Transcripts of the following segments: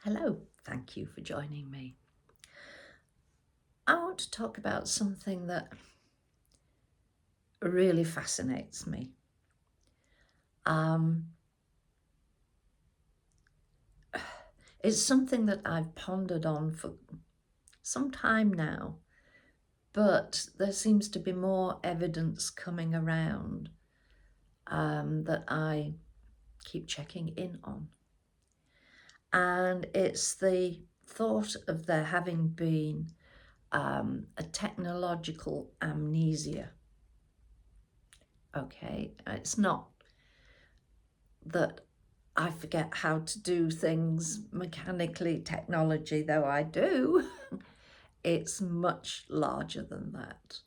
Hello, thank you for joining me. I want to talk about something that really fascinates me. Um, it's something that I've pondered on for some time now, but there seems to be more evidence coming around that I keep checking in on. And it's the thought of there having been a technological amnesia. Okay, it's not that I forget how to do things mechanically, technology, though I do. It's much larger than that.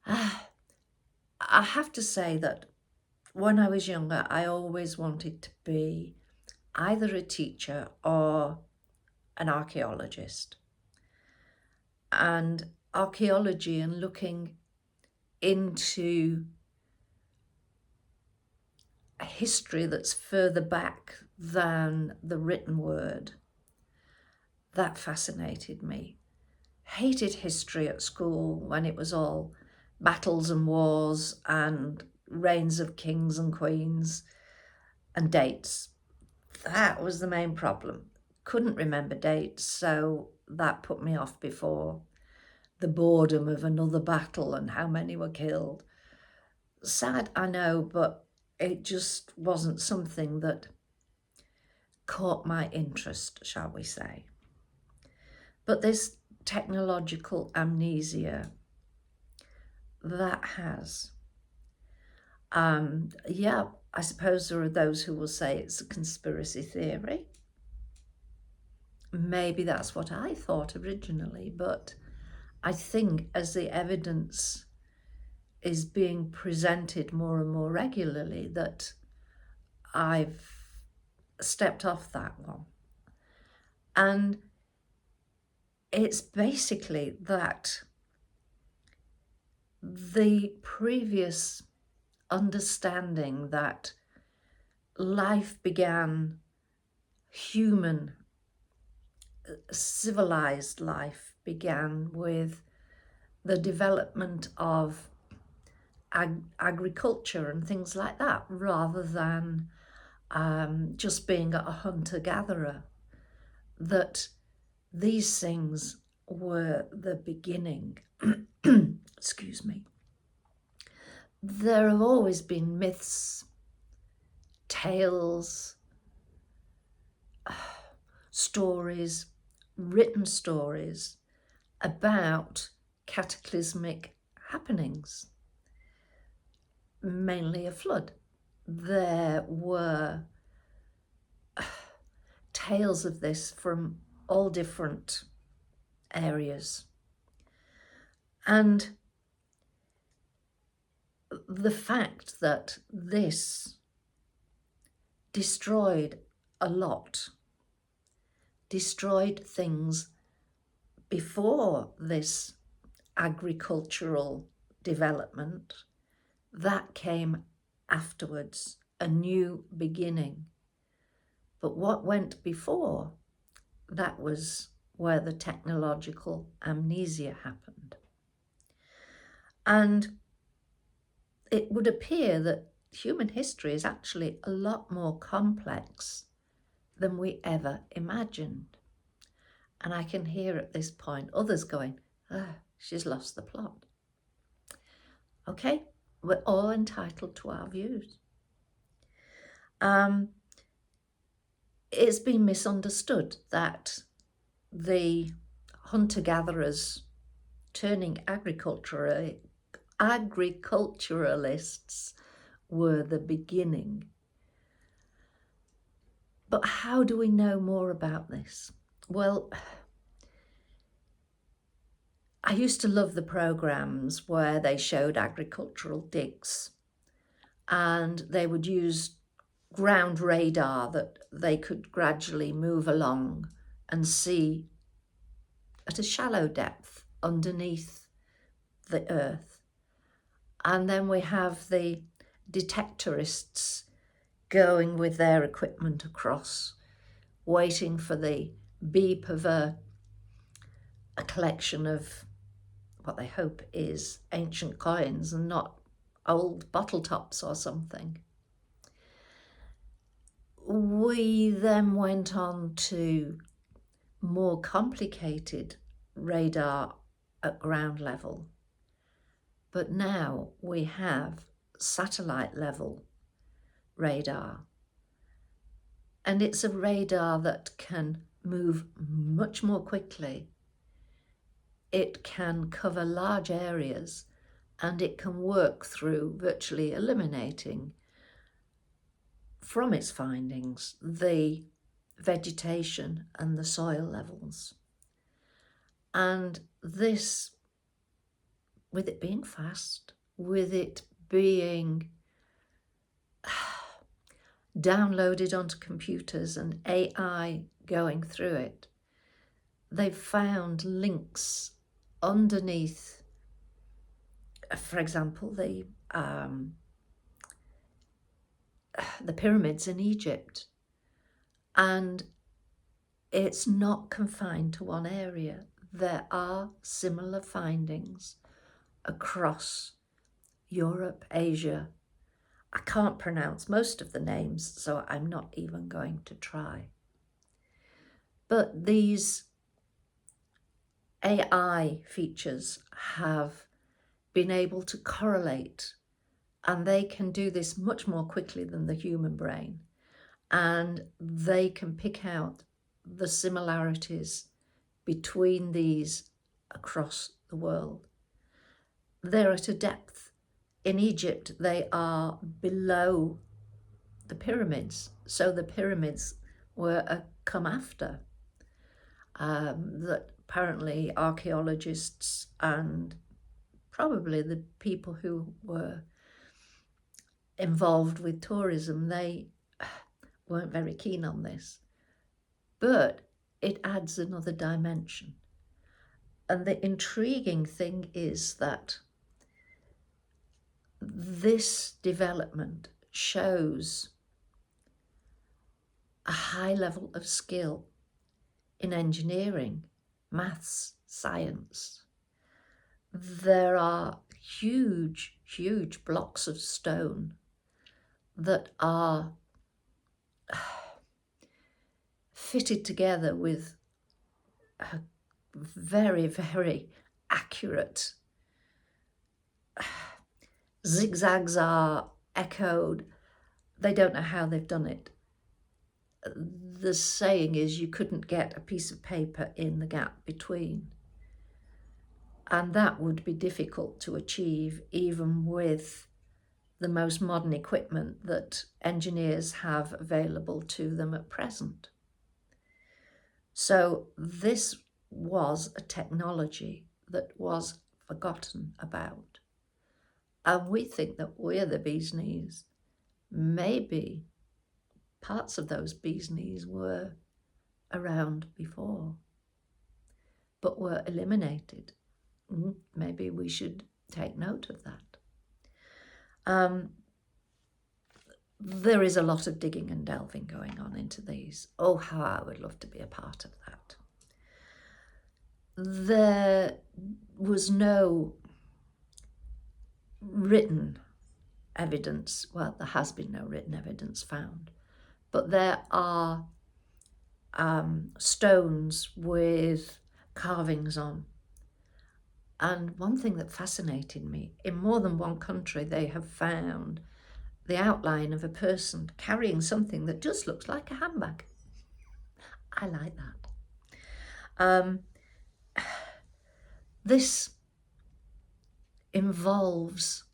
I have to say that when I was younger, I always wanted to be either a teacher or an archaeologist. And archaeology and looking into a history that's further back than the written word, that fascinated me. Hated history at school when it was all battles and wars and reigns of kings and queens and dates. That was the main problem. Couldn't remember dates, so that put me off before. The boredom of another battle and how many were killed. Sad, I know, but it just wasn't something that caught my interest, shall we say. But this technological amnesia, that has. Yeah, I suppose there are those who will say it's a conspiracy theory. Maybe that's what I thought originally, but I think as the evidence is being presented more and more regularly that I've stepped off that one. And it's basically that the previous understanding that life began, human, civilized life began with the development of agriculture and things like that, rather than just being a hunter-gatherer, that these things were the beginning. Excuse me. There have always been myths, tales, stories, written stories about cataclysmic happenings, mainly a flood. There were tales of this from all different areas. And the fact that this destroyed a lot, destroyed things before this agricultural development, that came afterwards, a new beginning. But what went before, that was where the technological amnesia happened. And it would appear that human history is actually a lot more complex than we ever imagined. And I can hear at this point others going, she's lost the plot. Okay, we're all entitled to our views. It's been misunderstood that the hunter-gatherers turning agriculturalists were the beginning. But how do we know more about this? Well, I used to love the programs where they showed agricultural digs and they would use ground radar that they could gradually move along and see at a shallow depth underneath the earth. And then we have the detectorists going with their equipment across waiting for the beep of a collection of what they hope is ancient coins and not old bottle tops or something. We then went on to more complicated radar at ground level, but now we have satellite level radar, and it's a radar that can move much more quickly. It can cover large areas, and it can work through virtually eliminating from its findings the vegetation and the soil levels. And this, with it being fast, with it being downloaded onto computers and AI going through it, they've found links underneath, for example, the pyramids in Egypt. And it's not confined to one area. There are similar findings across Europe, Asia. I can't pronounce most of the names, so I'm not even going to try. But these AI features have been able to correlate, and they can do this much more quickly than the human brain. And they can pick out the similarities between these across the world. They're at a depth. In Egypt, they are below the pyramids. So the pyramids were come after. That apparently archaeologists and probably the people who were involved with tourism, they weren't very keen on this. But it adds another dimension. And the intriguing thing is that this development shows a high level of skill in engineering, maths, science. There are huge, huge blocks of stone that are fitted together with a very, very accurate zigzags are echoed. They don't know how they've done it. The saying is you couldn't get a piece of paper in the gap between. And that would be difficult to achieve even with the most modern equipment that engineers have available to them at present. So this was a technology that was forgotten about. And we think that we're the bee's knees. Maybe parts of those bee's knees were around before, but were eliminated. Maybe we should take note of that. There is a lot of digging and delving going on into these. Oh, how I would love to be a part of that. There was no written evidence. Well, there has been no written evidence found, but there are stones with carvings on. And one thing that fascinated me, in more than one country, they have found the outline of a person carrying something that just looks like a handbag. I like that. This involves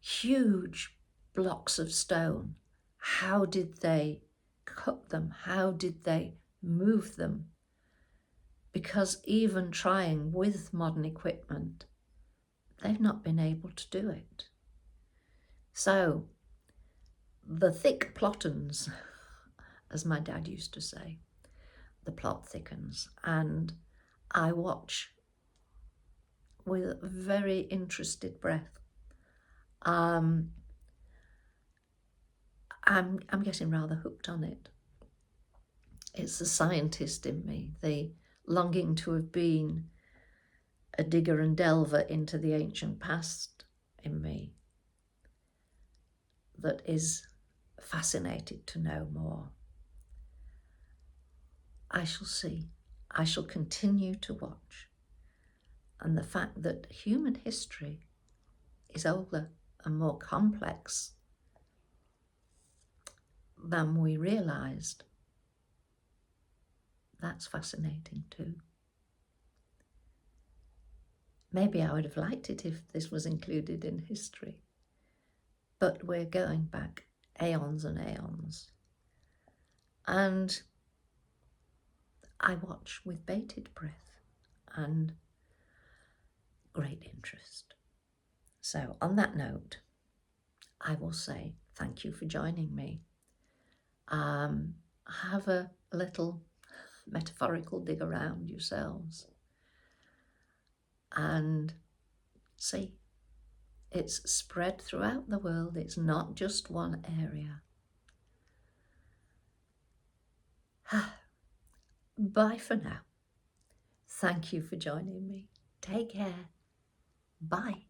huge blocks of stone. How did they cut them? How did they move them? Because even trying with modern equipment, they've not been able to do it. So the thick plottens, as my dad used to say, the plot thickens, and I watch with very interested breath. I'm getting rather hooked on it. It's the scientist in me, the longing to have been a digger and delver into the ancient past in me that is fascinated to know more. I shall see. I shall continue to watch. And the fact that human history is older and more complex than we realised, that's fascinating too. Maybe I would have liked it if this was included in history, but we're going back aeons and aeons. And I watch with bated breath and great interest. So on that note, I will say thank you for joining me. Have a little metaphorical dig around yourselves and see, it's spread throughout the world. It's not just one area. Bye for now. Thank you for joining me. Take care. Bye.